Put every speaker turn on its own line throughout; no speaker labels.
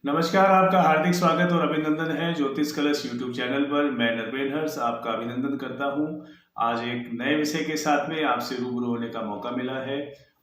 नमस्कार, आपका हार्दिक स्वागत और अभिनंदन है ज्योतिष कलश यूट्यूब चैनल पर। मैं नरवेन हर्ष आपका अभिनंदन करता हूं। आज एक नए विषय के साथ में आपसे रूबरू होने का मौका मिला है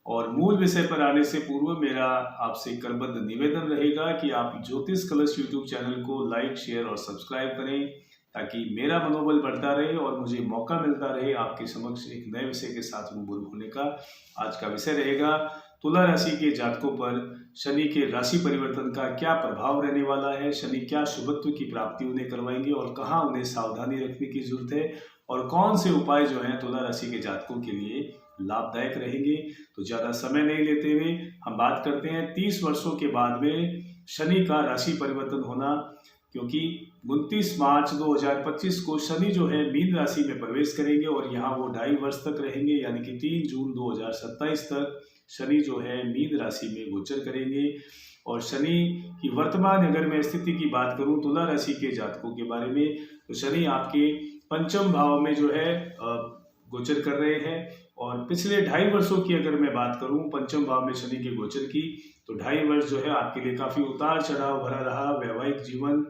और मूल विषय पर आने से पूर्व मेरा आपसे करबद्ध निवेदन रहेगा कि आप ज्योतिष कलश यूट्यूब चैनल को लाइक, शेयर और सब्सक्राइब करें ताकि मेरा मनोबल बढ़ता रहे और मुझे मौका मिलता रहे आपके समक्ष एक नए विषय के साथ रूबरू होने का। आज का विषय रहेगा तुला राशि के जातकों पर शनि के राशि परिवर्तन का क्या प्रभाव रहने वाला है। शनि क्या शुभत्व की प्राप्ति उन्हें करवाएंगे और कहाँ उन्हें सावधानी रखने की जरूरत है और कौन से उपाय जो हैं तुला राशि के जातकों के लिए लाभदायक रहेंगे। तो ज्यादा समय नहीं लेते हुए हम बात करते हैं 30 वर्षों के बाद में शनि का राशि परिवर्तन होना, क्योंकि 29 मार्च 2025 को शनि जो है मीन राशि में प्रवेश करेंगे और यहाँ वो 2.5 वर्ष तक रहेंगे, यानी कि 3 जून 2027 तक शनि जो है मीन राशि में गोचर करेंगे। और शनि की वर्तमान अगर मैं स्थिति की बात करूं तुला राशि के जातकों के बारे में, तो शनि आपके पंचम भाव में जो है गोचर कर रहे हैं। और पिछले 2.5 वर्षों की अगर मैं बात करूं पंचम भाव में शनि के गोचर की, तो 2.5 वर्ष जो है आपके लिए काफी उतार चढ़ाव भरा रहा। वैवाहिक जीवन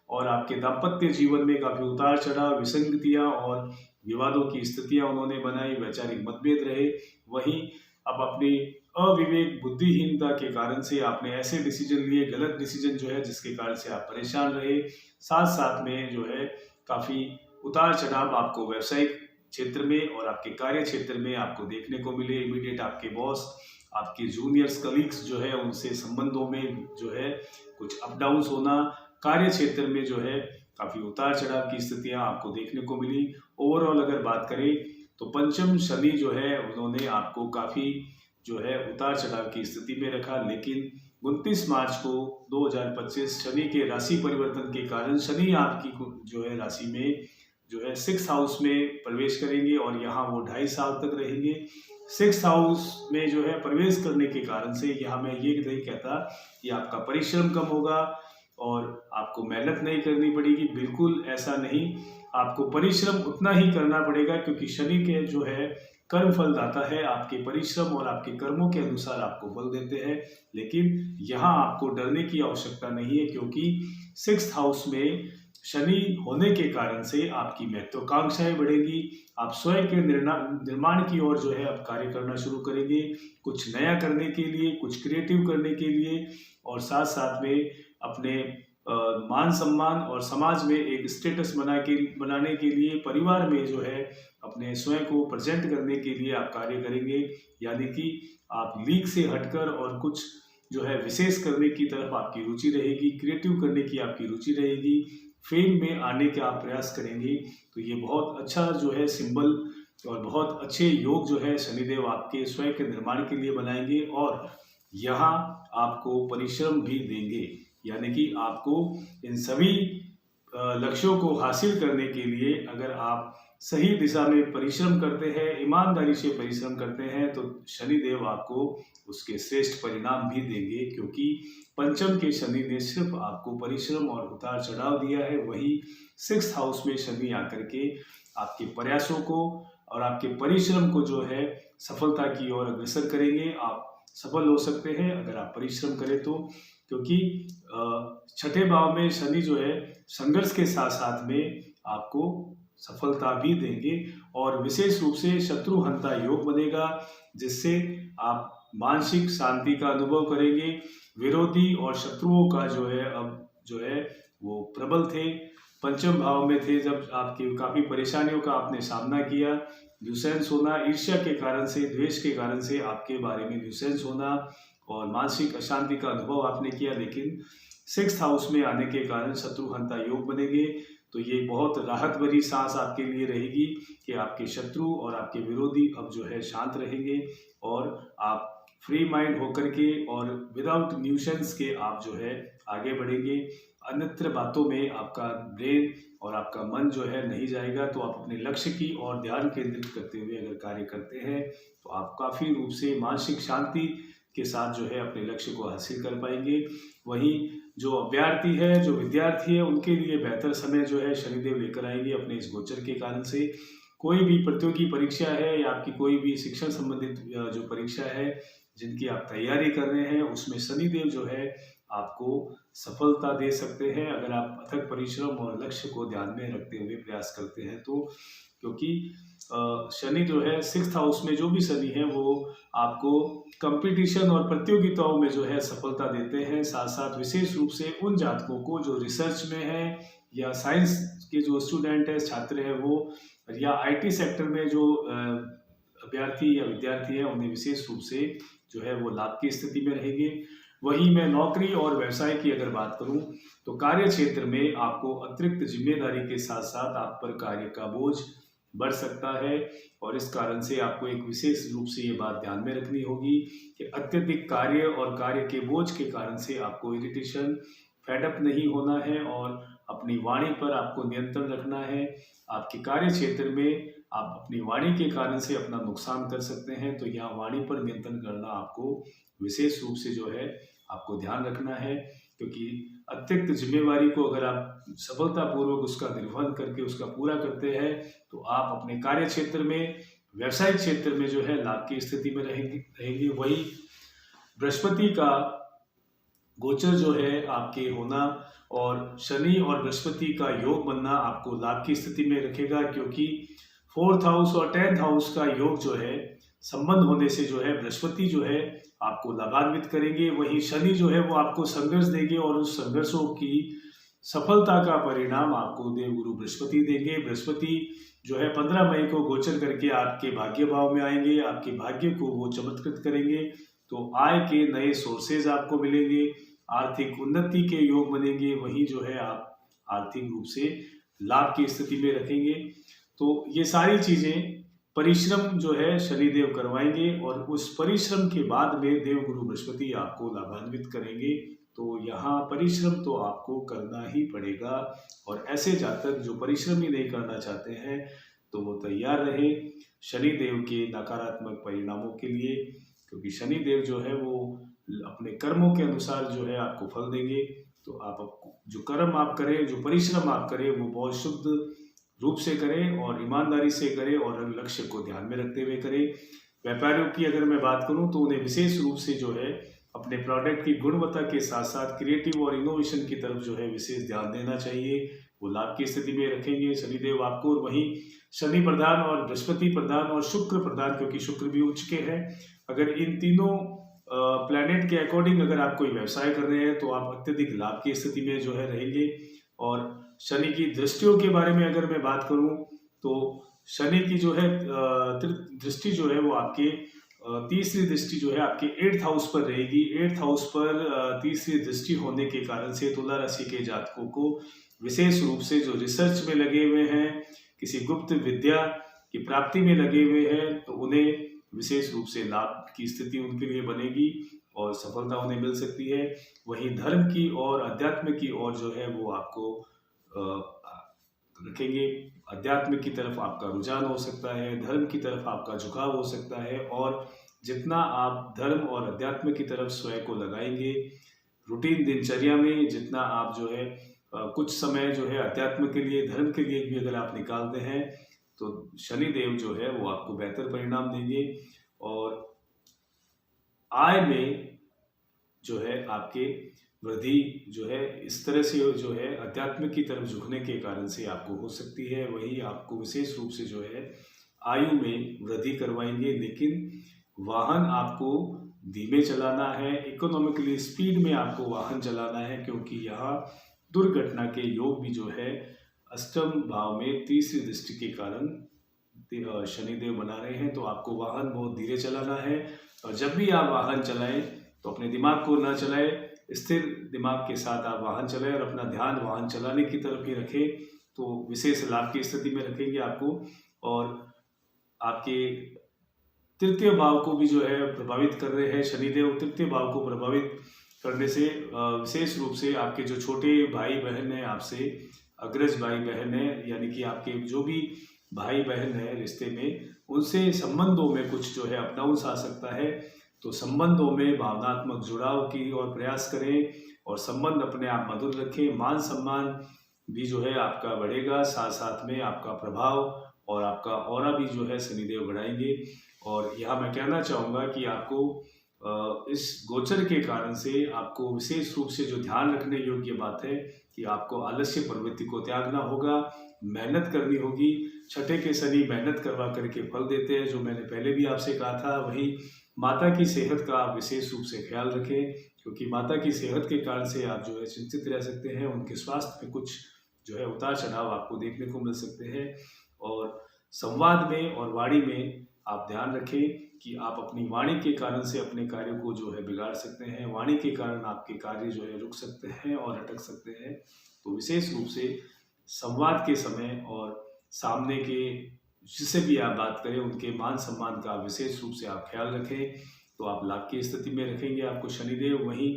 और आपके दाम्पत्य जीवन में काफी उतार चढ़ाव, विसंगतियां और विवादों की स्थितियां उन्होंने बनाई, वैचारिक मतभेद रहे। वहीं अब अपनी अविवेक बुद्धिहीनता के कारण से आपने ऐसे डिसीजन लिए, गलत डिसीजन जो है जिसके कारण से आप परेशान रहे। साथ साथ में जो है काफी उतार चढ़ाव आपको व्यावसायिक क्षेत्र में और आपके कार्य क्षेत्र में आपको देखने को मिले। इमीडिएट आपके बॉस, आपके जूनियर्स, कलीग्स जो है उनसे संबंधों में जो है कुछ अप डाउन होना, कार्य क्षेत्र में जो है काफी उतार चढ़ाव की स्थितियां आपको देखने को मिली। ओवरऑल अगर बात करें तो पंचम शनि जो है उन्होंने आपको काफी जो है उतार चढ़ाव की स्थिति में रखा। लेकिन 29 मार्च को 2025 शनि के राशि परिवर्तन के कारण शनि आपकी जो है राशि में जो है 6th हाउस में प्रवेश करेंगे और यहाँ वो 2.5 साल तक रहेंगे। 6th हाउस में जो है प्रवेश करने के कारण से यहाँ मैं ये नहीं कहता कि आपका परिश्रम कम होगा और आपको मेहनत नहीं करनी पड़ेगी, बिल्कुल ऐसा नहीं। आपको परिश्रम उतना ही करना पड़ेगा क्योंकि शनि के जो है कर्म फल दाता है, आपके परिश्रम और आपके कर्मों के अनुसार आपको फल देते हैं। लेकिन यहाँ आपको डरने की आवश्यकता नहीं है क्योंकि 6th हाउस में शनि होने के कारण से आपकी महत्वाकांक्षाएं बढ़ेगी। आप स्वयं के निर्माण की ओर जो है अब कार्य करना शुरू करेंगे, कुछ नया करने के लिए, कुछ क्रिएटिव करने के लिए और साथ साथ में अपने मान सम्मान और समाज में एक स्टेटस बनाने के लिए, परिवार में जो है अपने स्वयं को प्रेजेंट करने के लिए आप कार्य करेंगे। यानी कि आप लीक से हटकर और कुछ जो है विशेष करने की तरफ आपकी रुचि रहेगी, क्रिएटिव करने की आपकी रुचि रहेगी, फेम में आने का आप प्रयास करेंगे। तो ये बहुत अच्छा जो है सिंबल और बहुत अच्छे योग जो है शनिदेव आपके स्वयं के निर्माण के लिए बनाएंगे और यहाँ आपको परिश्रम भी देंगे। यानी कि आपको इन सभी लक्ष्यों को हासिल करने के लिए अगर आप सही दिशा में परिश्रम करते हैं, ईमानदारी से परिश्रम करते हैं, तो शनिदेव आपको उसके श्रेष्ठ परिणाम भी देंगे। क्योंकि पंचम के शनि ने सिर्फ आपको परिश्रम और उतार चढ़ाव दिया है, वही 6th हाउस में शनि आकर के आपके प्रयासों को और आपके परिश्रम को जो है सफलता की ओर अग्रसर करेंगे। आप सफल हो सकते हैं अगर आप परिश्रम करें तो, क्योंकि 6ठे भाव में शनि जो है संघर्ष के साथ साथ में आपको सफलता भी देंगे और विशेष रूप से शत्रुहंता योग बनेगा, जिससे आप मानसिक शांति का अनुभव करेंगे। विरोधी और शत्रुओं का जो है अब जो है वो प्रबल थे, पंचम भाव में थे, जब आपकी काफी परेशानियों का आपने सामना किया, न्यूसेंस होना, ईर्ष्या के कारण से, द्वेष के कारण से आपके बारे में न्यूसेंस होना और मानसिक अशांति का अनुभव आपने किया। लेकिन 6th हाउस में आने के कारण शत्रुहंता योग बनेंगे। तो ये बहुत राहत भरी सांस आपके लिए रहेगी कि आपके शत्रु और आपके विरोधी अब जो है शांत रहेंगे और आप फ्री माइंड होकर के और विदाउट न्यूसेंस के आप जो है आगे बढ़ेंगे। अन्यत्र बातों में आपका ब्रेन और आपका मन जो है नहीं जाएगा। तो आप अपने लक्ष्य की ओर ध्यान केंद्रित करते हुए अगर कार्य करते हैं तो आप काफी रूप से मानसिक शांति के साथ जो है अपने लक्ष्य को हासिल कर पाएंगे। वहीं जो अभ्यर्थी है, जो विद्यार्थी है, उनके लिए बेहतर समय जो है शनिदेव लेकर आएंगे अपने इस गोचर के कारण से। कोई भी प्रतियोगी परीक्षा है या आपकी कोई भी शिक्षण संबंधित जो परीक्षा है जिनकी आप तैयारी कर रहे हैं, उसमें शनिदेव जो है आपको सफलता दे सकते हैं अगर आप अथक परिश्रम और लक्ष्य को ध्यान में रखते हुए प्रयास करते हैं तो। क्योंकि शनि जो है 6th हाउस में, जो भी शनि है वो आपको कंपटीशन और प्रतियोगिताओं में जो है सफलता देते हैं। साथ साथ विशेष रूप से उन जातकों को जो रिसर्च में है या साइंस के जो स्टूडेंट है, छात्र है वो, या आईटी सेक्टर में जो अभ्यर्थी या विद्यार्थी है, उन्हें विशेष रूप से जो है वो लाभ की स्थिति में रहेंगे। वहीं मैं नौकरी और व्यवसाय की अगर बात करूं तो कार्य क्षेत्र में आपको अतिरिक्त जिम्मेदारी के साथ साथ आप पर कार्य का बोझ बढ़ सकता है और इस कारण से आपको एक विशेष रूप से ये बात ध्यान में रखनी होगी कि अत्यधिक कार्य और कार्य के बोझ के कारण से आपको इरिटेशन, फेडअप नहीं होना है और अपनी वाणी पर आपको नियंत्रण रखना है। आपके कार्य क्षेत्र में आप अपनी वाणी के कारण से अपना नुकसान कर सकते हैं, तो यहाँ वाणी पर नियंत्रण करना आपको विशेष रूप से जो है आपको ध्यान रखना है। क्योंकि अतिरिक्त जिम्मेवारी को अगर आप सफलतापूर्वक उसका निर्वहन करके उसका पूरा करते हैं तो आप अपने कार्य क्षेत्र में, व्यवसायिक क्षेत्र में जो है लाभ की स्थिति में रहेंगे। वही बृहस्पति का गोचर जो है आपके होना और शनि और बृहस्पति का योग बनना आपको लाभ की स्थिति में रखेगा, क्योंकि 4th हाउस और 10th हाउस का योग जो है संबंध होने से जो है बृहस्पति जो है आपको लाभान्वित करेंगे। वहीं शनि जो है वो आपको संघर्ष देंगे और उस संघर्षों की सफलता का परिणाम आपको देवगुरु बृहस्पति देंगे। बृहस्पति जो है 15 मई को गोचर करके आपके भाग्य भाव में आएंगे, आपके भाग्य को वो चमत्कृत करेंगे, तो आय के नए सोर्सेज आपको मिलेंगे, आर्थिक उन्नति के योग बनेंगे। वहीं जो है आप आर्थिक रूप से लाभ की स्थिति में रखेंगे। तो ये सारी चीजें परिश्रम जो है शनिदेव करवाएंगे और उस परिश्रम के बाद में देवगुरु बृहस्पति आपको लाभान्वित करेंगे। तो यहाँ परिश्रम तो आपको करना ही पड़ेगा और ऐसे जातक जो परिश्रम ही नहीं करना चाहते हैं तो वो तैयार रहे शनिदेव के नकारात्मक परिणामों के लिए, क्योंकि शनिदेव जो है वो अपने कर्मों के अनुसार जो है आपको फल देंगे। तो आप जो कर्म आप करें, जो परिश्रम आप करें, वो बहुत शुद्ध रूप से करें और ईमानदारी से करें और लक्ष्य को ध्यान में रखते हुए करें। व्यापारियों की अगर मैं बात करूं तो उन्हें विशेष रूप से जो है अपने प्रोडक्ट की गुणवत्ता के साथ साथ क्रिएटिव और इनोवेशन की तरफ जो है विशेष ध्यान देना चाहिए, वो लाभ की स्थिति में रखेंगे शनिदेव आपको। और वहीं शनि प्रधान और बृहस्पति प्रधान और शुक्र प्रधान, क्योंकि शुक्र भी उच्च के हैं, अगर इन तीनों प्लैनेट के अकॉर्डिंग अगर आप कोई व्यवसाय कर रहे हैं तो आप अत्यधिक लाभ की स्थिति में जो है रहेंगे। और शनि की दृष्टियों के बारे में अगर मैं बात करूं तो शनि की जो है दृष्टि जो है वो आपके तीसरी दृष्टि जो है आपके 8th हाउस पर रहेगी। 8th हाउस पर तीसरी दृष्टि होने के कारण से तुला राशि के जातकों को विशेष रूप से जो रिसर्च में लगे हुए हैं, किसी गुप्त विद्या की प्राप्ति में लगे हुए हैं, तो उन्हें विशेष रूप से लाभ की स्थिति उनके लिए बनेगी और सफलता उन्हें मिल सकती है। वहीं धर्म की और अध्यात्म की ओर जो है वो आपको रखेंगे। अध्यात्म की तरफ आपका रुझान हो सकता है, धर्म की तरफ आपका झुकाव हो सकता है, और जितना आप धर्म और अध्यात्म की तरफ स्वयं को लगाएंगे रूटीन दिनचर्या में, जितना आप जो है कुछ समय जो है अध्यात्म के लिए, धर्म के लिए भी अगर आप निकालते हैं तो शनिदेव जो है वो आपको बेहतर परिणाम देंगे। और आय में जो है आपके वृद्धि जो है इस तरह से जो है अध्यात्म की तरफ झुकने के कारण से आपको हो सकती है। वही आपको विशेष रूप से जो है आयु में वृद्धि करवाएंगे, लेकिन वाहन आपको धीमे चलाना है, इकोनॉमिकली स्पीड में आपको वाहन चलाना है, क्योंकि यहाँ दुर्घटना के योग भी जो है अष्टम भाव में तीसरी दृष्टि के कारण शनिदेव बना रहे हैं। तो आपको वाहन बहुत धीरे चलाना है और जब भी आप वाहन चलाएं तो अपने दिमाग को ना चलाएं, स्थिर दिमाग के साथ आप वाहन चलाएं और अपना ध्यान वाहन चलाने की तरफ ही रखें, तो विशेष लाभ की स्थिति में रखेंगे आपको। और आपके तृतीय भाव को भी जो है प्रभावित कर रहे हैं शनिदेव। तृतीय भाव को प्रभावित करने से विशेष रूप से आपके जो छोटे भाई बहन हैं, आपसे अग्रज भाई बहन है, यानी कि आपके जो भी भाई बहन है रिश्ते में, उनसे संबंधों में कुछ जो है अपडाउन्स आ सकता है। तो संबंधों में भावनात्मक जुड़ाव की और प्रयास करें और संबंध अपने आप मधुर रखें। मान सम्मान भी जो है आपका बढ़ेगा, साथ साथ में आपका प्रभाव और आपका ऑरा भी जो है शनिदेव बढ़ाएंगे। और यहाँ मैं कहना चाहूँगा कि आपको इस गोचर के कारण से आपको विशेष रूप से जो ध्यान रखने योग्य बात है कि आपको आलस्य प्रवृत्ति को त्यागना होगा, मेहनत करनी होगी। छठे के शनि मेहनत करवा करके फल देते हैं, जो मैंने पहले भी आपसे कहा था। वही माता की सेहत का आप विशेष रूप से ख्याल रखें, क्योंकि माता की सेहत के कारण से आप जो है चिंतित रह सकते हैं। उनके स्वास्थ्य में कुछ जो है उतार चढ़ाव आपको देखने को मिल सकते हैं। और संवाद में और वाणी में आप ध्यान रखें कि आप अपनी वाणी के कारण से अपने कार्यों को जो है बिगाड़ सकते हैं। वाणी के कारण आपके कार्य जो है रुक सकते हैं और अटक सकते हैं। तो विशेष रूप से संवाद के समय और सामने के जिससे भी आप बात करें उनके मान सम्मान का विशेष रूप से आप ख्याल रखें, तो आप लाभ की स्थिति में रखेंगे आपको शनिदेव। वहीं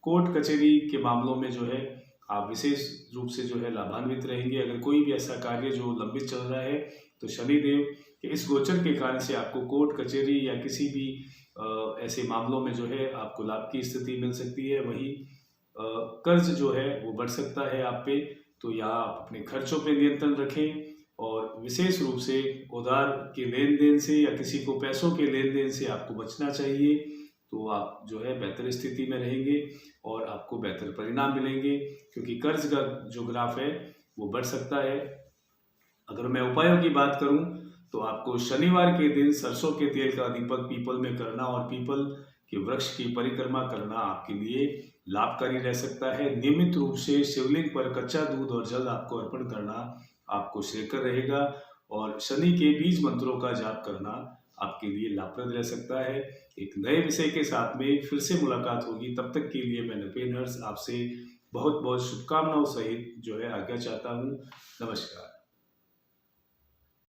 कोर्ट कचहरी के मामलों में जो है आप विशेष रूप से जो है लाभान्वित रहेंगे। अगर कोई भी ऐसा कार्य जो लंबित चल रहा है तो शनिदेव के इस गोचर के कारण से आपको कोर्ट कचहरी या किसी भी ऐसे मामलों में जो है आपको लाभ की स्थिति मिल सकती है। वहीं कर्ज जो है वो बढ़ सकता है आप पे, तो यहाँ आप अपने खर्चों पे नियंत्रण रखें और विशेष रूप से उधार के लेन देन से या किसी को पैसों के लेन देन से आपको बचना चाहिए। तो आप जो है बेहतर स्थिति में रहेंगे और आपको बेहतर परिणाम मिलेंगे, क्योंकि कर्ज का जो ग्राफ है वो बढ़ सकता है। अगर मैं उपायों की बात करूं तो आपको शनिवार के दिन सरसों के तेल का दीपक पीपल में करना और पीपल के वृक्ष की परिक्रमा करना आपके लिए लाभकारी रह सकता है। नियमित रूप से शिवलिंग पर कच्चा दूध और जल आपको अर्पण करना आपको श्रेयकर रहेगा और शनि के बीज मंत्रों का जाप करना आपके लिए लाभप्रद रह सकता है। एक नए विषय के साथ में फिर से मुलाकात होगी। तब तक के लिए मैं नृपेन हर्ष आपसे बहुत बहुत शुभकामनाओं सहित जो है आज्ञा चाहता हूँ। नमस्कार।